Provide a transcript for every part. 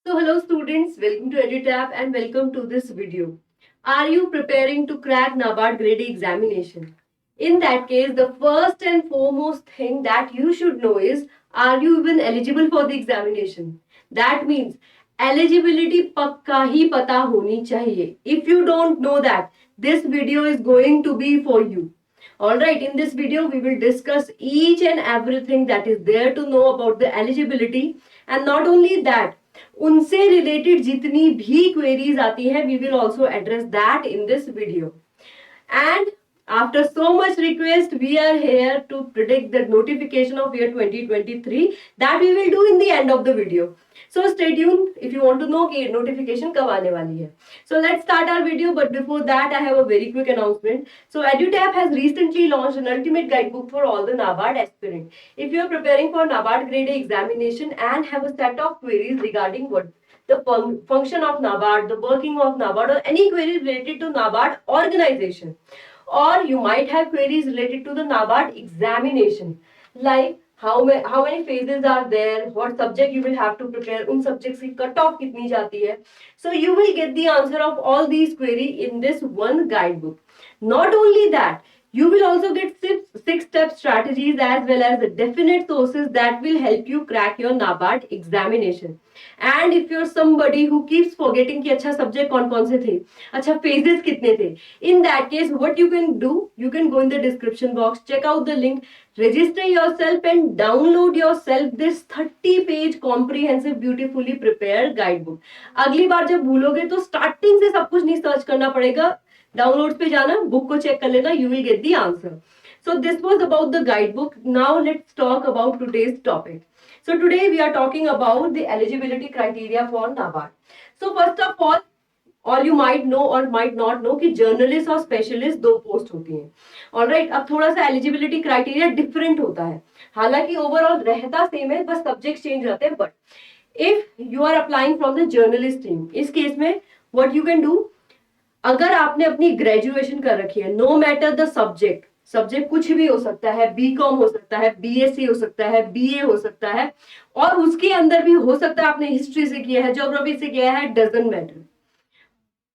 So hello students, welcome to EduTap and welcome to this video. Are you preparing to crack NABARD grade A examination? In that case, the first and foremost thing that you should know is, are you even eligible for the examination? That means eligibility पक्का ही पता होनी चाहिए. If you don't know that, this video is going to be for you. Alright, in this video we will discuss each and everything that is there to know about the eligibility, and not only that, उनसे related जितनी भी queries आती है we will also address that in this video. And after so much request, we are here to predict the notification of year 2023 that we will do in the end of the video. So stay tuned if you want to know कि notification कब आने वाली है. So let's start our video, but before that I have a very quick announcement. So EduTap has recently launched an ultimate guidebook for all the NABARD aspirant. If you are preparing for NABARD grade A examination and have a set of queries regarding what the function of NABARD, the working of NABARD, or any query related to NABARD organization, or you might have queries related to the NABARD examination, like how many phases are there, what subject you will have to prepare, उन subjects की cut off कितनी जाती है. So you will get the answer of all these query in this one guidebook. Not only that, you will also get six-step strategies as well as the definite sources that will help you crack your NABARD examination. And if you're somebody who keeps forgetting कि अच्छा subject कौन-कौन से थे, अच्छा phases कितने थे, in that case what you can do, you can go in the description box, check out the link, register yourself and download yourself this 30-page comprehensive beautifully prepared guidebook. अगली बार जब भूलोगे तो starting से सब कुछ नहीं search करना पड़ेगा, download पे जाना, बुक को चेक कर लेना, you will get the answer. So this was about the guidebook. Now let's talk about today's topic. So today we are talking about the eligibility criteria for NABARD. So first of all you might know or might not know कि journalist और specialist दो post होती हैं. Alright, अब थोड़ा सा eligibility criteria different होता है, हालांकि ओवरऑल रहता सेम है, बस सब्जेक्ट चेंज रहते हैं. But if you are applying from the journalist team, इस केस में व्हाट यू कैन डू, अगर आपने अपनी ग्रेजुएशन कर रखी है, no matter the subject, subject कुछ भी हो सकता है, बीकॉम हो सकता है, बीएससी हो सकता है, बीए हो सकता है, और उसके अंदर भी हो सकता है आपने हिस्ट्री से किया है, ज्योग्राफी से किया है, डजंट मैटर,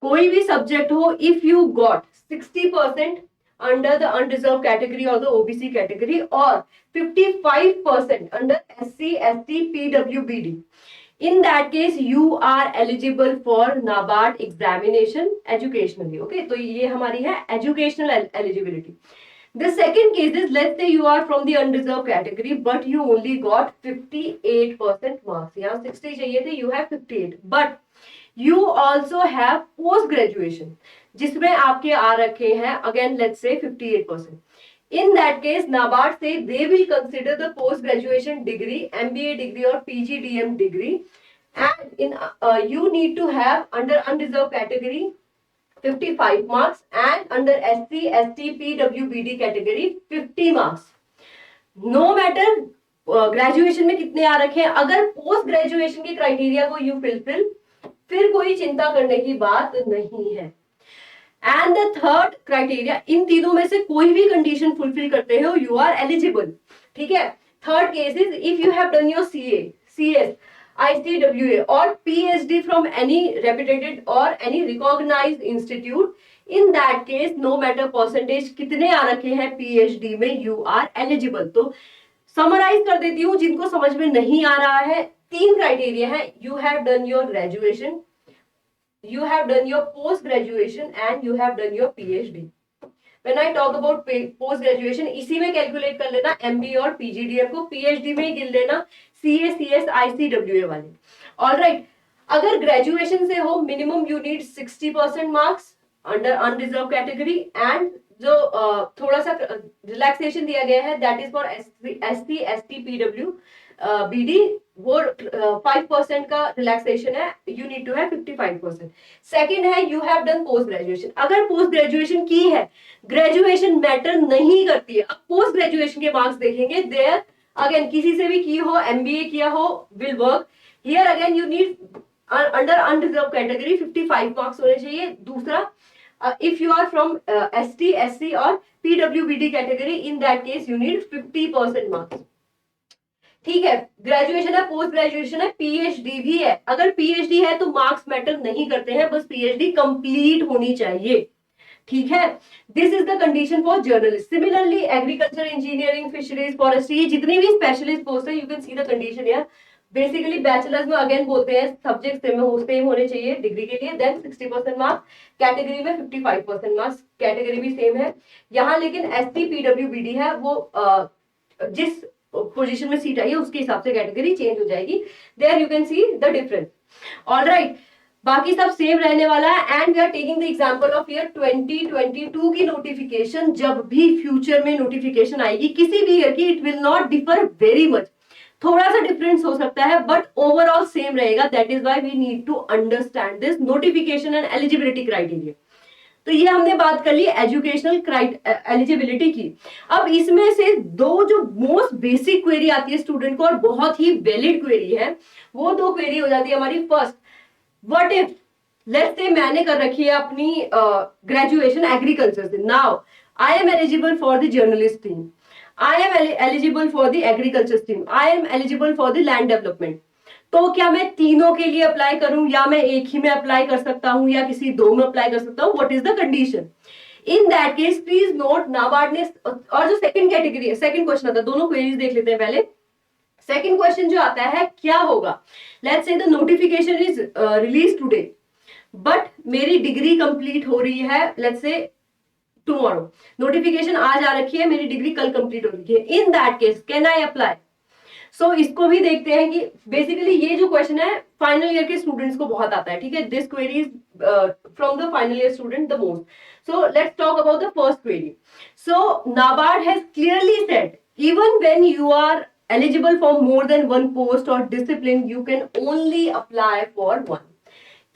कोई भी सब्जेक्ट हो, if you got 60% under the unreserved category और द ओबीसी कैटेगरी और 55% under SC ST PWBD, in that case you are eligible for NABARD examination educationally. Okay, तो ये हमारी है educational eligibility. The second case is, let's say you are from the unreserved category but you only got 58% marks. यहाँ 60 चाहिए थे, you have 58, but you also have post graduation जिसमें आपके आ रखे हैं again let's say 58%. In that case, NABARD say they will consider the post graduation degree, MBA degree or PGDM degree, and in you need to have under unreserved category 55 marks and under SC, ST, PWBD category 50 marks. No matter graduation में कितने आ रखे हैं, अगर post graduation के criteria को you fulfil, फिर कोई चिंता करने की बात नहीं है. एंड द थर्ड क्राइटेरिया, इन तीनों में से कोई भी कंडीशन फुलफिल करते हो, यू आर एलिजिबल. ठीक है. Third case is if you have done your CA, CS, ICWA और PhD from any reputed or any recognized institute, in that case no matter percentage कितने आ रखे हैं PhD में, you are eligible. तो summarise कर देती हूँ जिनको समझ में नहीं आ रहा है. तीन क्राइटेरिया है, you have done your graduation, you have done your post graduation and you have done your PhD. When I talk about post graduation, इसी में कैलकुलेट कर लेना MBA और PGDM को, PhD में ही गिन लेना CA, CS, ICWA वाले. ऑलराइट, अगर ग्रेजुएशन से हो, minimum you need 60% marks under unreserved category, and जो थोड़ा सा रिलैक्सेशन दिया गया है that is for SC, ST, PW BD, वो 5% का रिलैक्सेशन है, you need to have 55%. Second है you have done post graduation. अगर पोस्ट ग्रेजुएशन की है, ग्रेजुएशन मैटर नहीं करती है. अब पोस्ट ग्रेजुएशन के मार्क्स देखेंगे, देयर अगेन किसी से भी की हो, MBA किया हो, will work. Here again you need under unreserved category 55 marks होने चाहिए. दूसरा, if you are from ST, SC और PWBD category, in that case you need 50% marks. ठीक है, ग्रेजुएशन है, पोस्ट ग्रेजुएशन है, पीएचडी भी है। अगर पीएचडी है तो मार्क्स मैटर नहीं करते हैं, बस पीएचडी कंप्लीट होनी चाहिए, ठीक है। This is the condition for journalist. Similarly agriculture, engineering, fisheries, forestry, ये जितनी भी स्पेशलिस्ट पोस्ट है, you can see the condition यार। बेसिकली बैचलर्स में अगेन बोलते हैं सब्जेक्ट सेम होने चाहिए डिग्री के लिए, देन 60% मार्क्स, कैटेगरी में 55% मार्क्स, कैटेगरी भी सेम है यहाँ। लेकिन एसटी पीडब्ल्यूबीडी है, वो जिस पोजीशन में सीट आई है उसके हिसाब से कैटेगरी चेंज हो जाएगी। There you can see the difference. Alright, बाकी सब सेम रहने वाला है। And we are taking the example of year 2022 की नोटिफिकेशन। जब भी फ्यूचर में नोटिफिकेशन आएगी किसी भी ईयर की, it will not differ very much, थोड़ा सा डिफरेंस हो सकता है बट ओवरऑल सेम रहेगा। That is why we need to understand this notification and eligibility criteria. तो ये हमने बात कर ली एजुकेशनल एलिजिबिलिटी की। अब इसमें से दो जो मोस्ट बेसिक क्वेरी आती है स्टूडेंट को और बहुत ही वैलिड क्वेरी है, वो दो क्वेरी हो जाती है हमारी। First, what if let's say मैंने कर रखी है अपनी ग्रेजुएशन एग्रीकल्चर से, now I am eligible for the journalist team, I am eligible for the agriculture team, I am eligible for the land development. तो क्या मैं तीनों के लिए अप्लाई करूं या मैं एक ही में अप्लाई कर सकता हूं या किसी दो में अप्लाई कर सकता हूं? What is the condition? In that case please note, NABARD ने, और जो सेकंड कैटेगरी है, सेकंड क्वेश्चन आता है, दोनों क्वेरीज देख लेते हैं पहले। सेकंड क्वेश्चन जो आता है क्या होगा, let's say the notification is release today but मेरी डिग्री कंप्लीट हो रही है लेट्स से टुमारो, नोटिफिकेशन आज आ रखी है, मेरी डिग्री कल कंप्लीट हो रही है। In that case can I apply? So इसको भी देखते हैं कि बेसिकली ये जो क्वेश्चन है फाइनल ईयर के स्टूडेंट्स को बहुत आता है, ठीक है। This query is from the final year student the most. So let's talk about the first query. So NABARD has clearly said even when you are eligible for more than one post or discipline, you can only apply for one.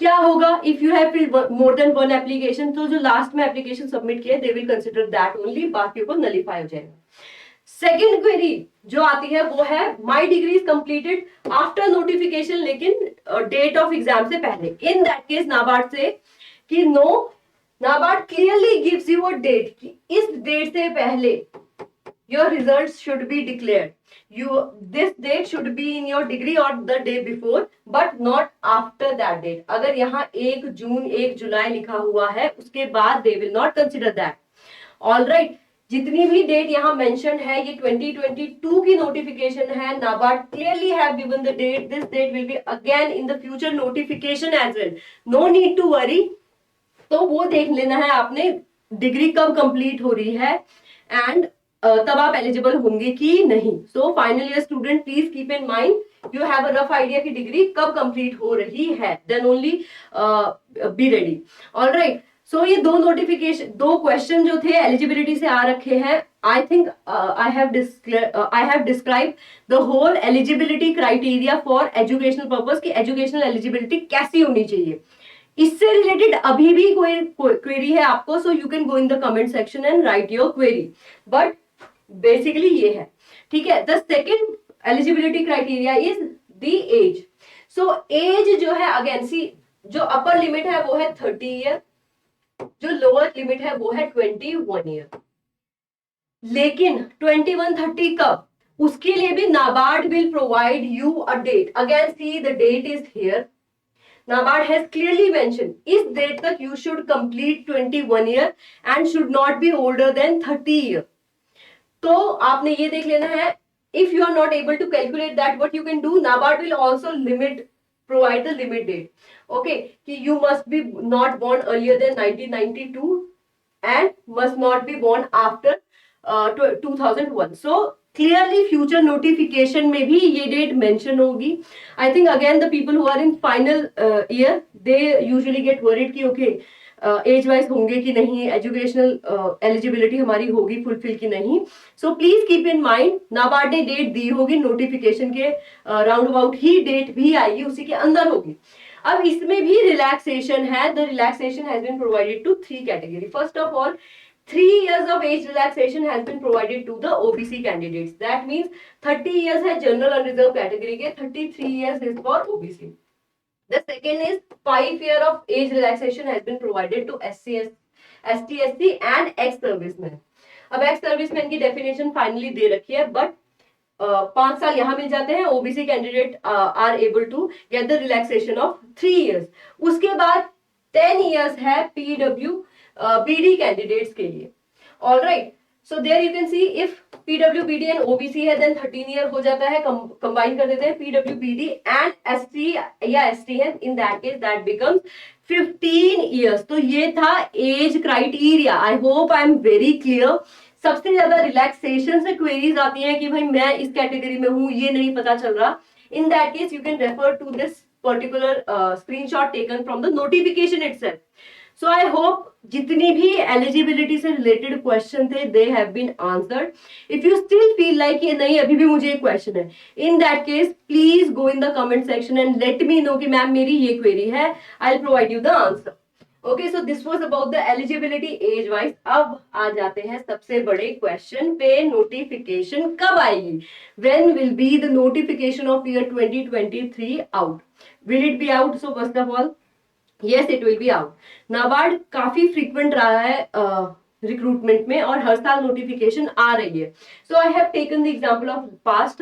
क्या होगा if you have filled more than one application? तो जो last में application submit किया they will consider that only, बाकी को nullify हो जाएगा। सेकेंड क्वेरी जो आती है वो है my degree is completed after notification, लेकिन डेट ऑफ एग्जाम से पहले। इन दैट केस नाबार्ड से कि no, NABARD clearly gives you a date कि इस डेट से पहले your results should be declared, this date should be in your degree or the day before but not after that date. अगर यहाँ 1 जून 1 जुलाई लिखा हुआ है उसके बाद they will not consider that. Alright, जितनी भी डेट यहाँ मेंशन है ये 2022 की नोटिफिकेशन है। NABARD clearly have given the date, this date will be again in the future notification as well, no need to worry. तो वो देख लेना है आपने डिग्री कब कंप्लीट हो रही है एंड तब आप एलिजिबल होंगे कि नहीं। So final year student please keep in mind you have a rough idea कि डिग्री कब कंप्लीट हो रही है, then only be ready. Alright, so ये दो नोटिफिकेशन, दो क्वेश्चन जो थे एलिजिबिलिटी से आ रखे हैं। I think I have describe the whole eligibility criteria for educational purpose की एजुकेशनल एलिजिबिलिटी कैसी होनी चाहिए। इससे रिलेटेड अभी भी कोई क्वेरी है आपको, so you can go in the comment section and write your query, but basically ये है, ठीक है। The second eligibility criteria is the age. So age जो है अगेन सी, जो अपर लिमिट है वो है 30 ईयर, जो लोअर लिमिट है वो है 21 ईयर। लेकिन 21-30 कब, उसके लिए भी NABARD will provide you a date. Again see the date is here, NABARD has clearly mentioned इस डेट तक you should complete 21 year and should not be older than 30 year. तो आपने ये देख लेना है, if you are not able to calculate that, what you can do, NABARD will also provide the limit date. Okay, कि you must be not born earlier than 1992 and must not be born after 2001. So clearly future notification में भी ये date mention होगी। I think again the people who are in final year they usually get worried कि okay age wise होंगे कि नहीं, educational eligibility हमारी होगी फुलफिल की नहीं। So please keep in mind, NABARD ने डेट दी होगी, नोटिफिकेशन के राउंड अबाउट ही डेट भी आएगी, उसी के अंदर होगी। अब इसमें भी रिलैक्सेशन है, the relaxation has been provided to 3 category. First of all 3 years of age relaxation has been provided to the OBC candidates. That means 30 years है general and reserve category के, 33 years is for OBC. The second is 5 year of age relaxation has been provided to SC, ST, SC and ex-servicemen. अब ex-servicemen की definition finally दे रखी है, but 5 साल यहाँ मिल जाते हैं, OBC candidate are able to get the relaxation of 3 years. उसके बाद 10 years है पीडब्ल्यू बीडी कैंडिडेट्स के लिए. All right, so there you can see if PWBD and OBC है देन 13 ईयर हो जाता है. कंबाइन कर देते हैं पीडब्ल्यूबीडी एंड एसटी या एसटी है, in that case that becomes 15 years. तो ये था age criteria. I hope I am very clear. सबसे ज्यादा रिलैक्सेशन से क्वेरीज आती हैं कि भाई मैं इस कैटेगरी में हूं, ये नहीं पता चल रहा. In that case you can refer to this particular screenshot taken from the notification itself. So I hope जितनी भी एलिजिबिलिटी से रिलेटेड क्वेश्चन थे they have been answered. If you still feel like ये नहीं अभी भी मुझे एक क्वेश्चन है, in that case please go in the comment section and let me know कि मैम मेरी ये क्वेरी है, I will provide you the answer. Okay, so this was about the eligibility age wise. अब आ जाते हैं सबसे बड़े क्वेश्चन पे. नोटिफिकेशन कब आएगी? When will be the notification of year 2023 out? Will it be out? So first of all yes it will be out. NABARD काफी frequent रहा है रिक्रूटमेंट में और हर साल नोटिफिकेशन आ रही है. So I have taken the example of past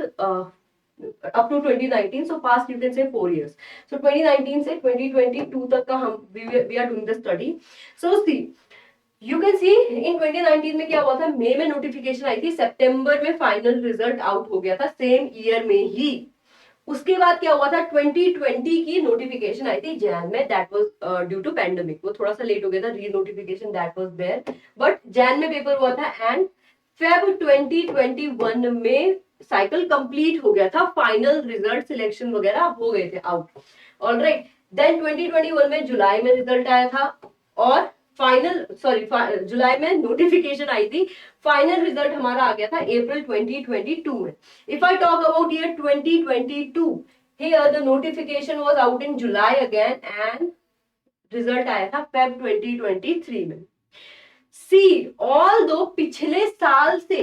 up to 2019, so past you can say 4 years. So 2019 से 2022 तक का हम we are doing the study. So see, you can see in 2019 में क्या हुआ था, मई में नोटिफिकेशन आई थी, सितंबर में फाइनल रिजल्ट आउट हो गया था सेम ईयर में ही. उसके बाद क्या हुआ था, 2020 की नोटिफिकेशन आई थी जैन में, that was due to pandemic. वो थोड़ा सा लेट हो गया था, re notification that was there, but June में पेपर हुआ था एंड फेब 2021 में साइकिल कंप्लीट हो गया था, फाइनल रिजल्ट सिलेक्शन वगैरह हो गए थे आउट. ऑलराइट, देन 2021 में जुलाई में रिजल्ट आया था और फाइनल जुलाई में नोटिफिकेशन आई थी, फाइनल रिजल्ट हमारा आ गया था अप्रैल 2022 में. If I talk about year 2022, here the notification was out in July again and result आया था फेब 2023 में. सी ऑल्दो पिछले साल से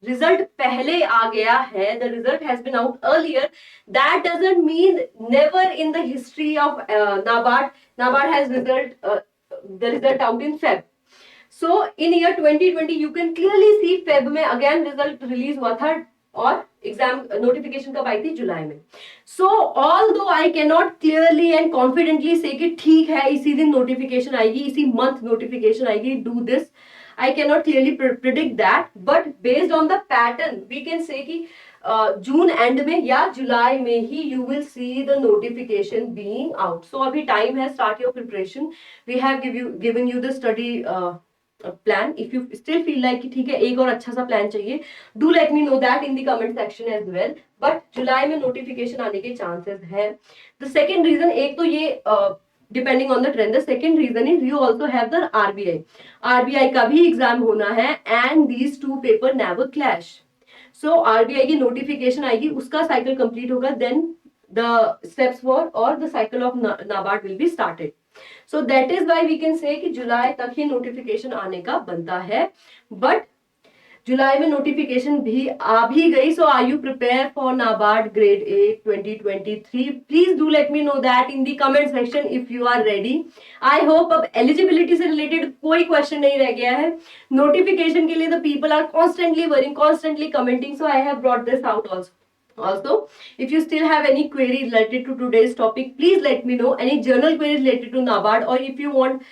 रिजल्ट पहले आ गया है, the result has been out earlier, that doesn't mean never in the history of NABARD has the result out in Feb. So in year 2020 you can clearly see Feb में again result release हुआ था और exam notification कब आई थी, जुलाई में. So although I cannot clearly and confidently say कि ठीक है इसी दिन नोटिफिकेशन आएगी, इसी मंथ नोटिफिकेशन आएगी, do this, I cannot clearly predict that, but based on the pattern we can say कि जून एंड में या जुलाई में ही you will see the notification being out. So अभी टाइम है, start your preparation. We have given you the study plan. If you still feel like कि ठीक है एक और अच्छा सा प्लान चाहिए, do let me know that in the comment section as well. But जुलाई में नोटिफिकेशन आने के चांसेस है. द सेकेंड रीजन, एक तो ये depending on the trend, the second reason is you also have the RBI. RBI का भी एग्जाम होना है and these two paper never clash. So RBI की नोटिफिकेशन आएगी, उसका साइकिल कंप्लीट होगा, देन द स्टेप्स फॉर और the cycle of NABARD will be started. So that is why we can say कि जुलाई तक ही नोटिफिकेशन आने का बनता है. बट जुलाई में नोटिफिकेशन भी आ भी गई. So are you prepare for NABARD grade A 2023? Please do let me know that in the comment section if you are ready. I hope अब एलिजिबिलिटी से रिलेटेड कोई क्वेश्चन नहीं रह गया है. नोटिफिकेशन के लिए the people are constantly worrying, constantly commenting, so I have brought this out also. Also, if you still have any query related to today's topic, please let me know. Any journal queries related to NABARD, or if you want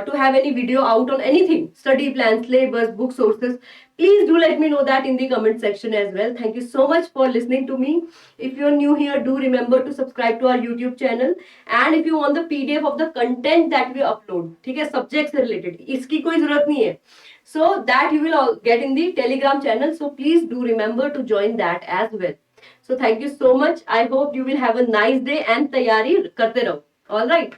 to have any video out on anything, study plans, syllabus, book sources, please do let me know that in the comment section as well. Thank you so much for listening to me. If you're new here, do remember to subscribe to our YouTube channel. And if you want the PDF of the content that we upload, ठीक है, subject से related, इसकी कोई जरूरत नहीं है. So that you will all get in the Telegram channel. So please do remember to join that as well. So thank you so much. I hope you will have a nice day and तैयारी करते रहो. All right.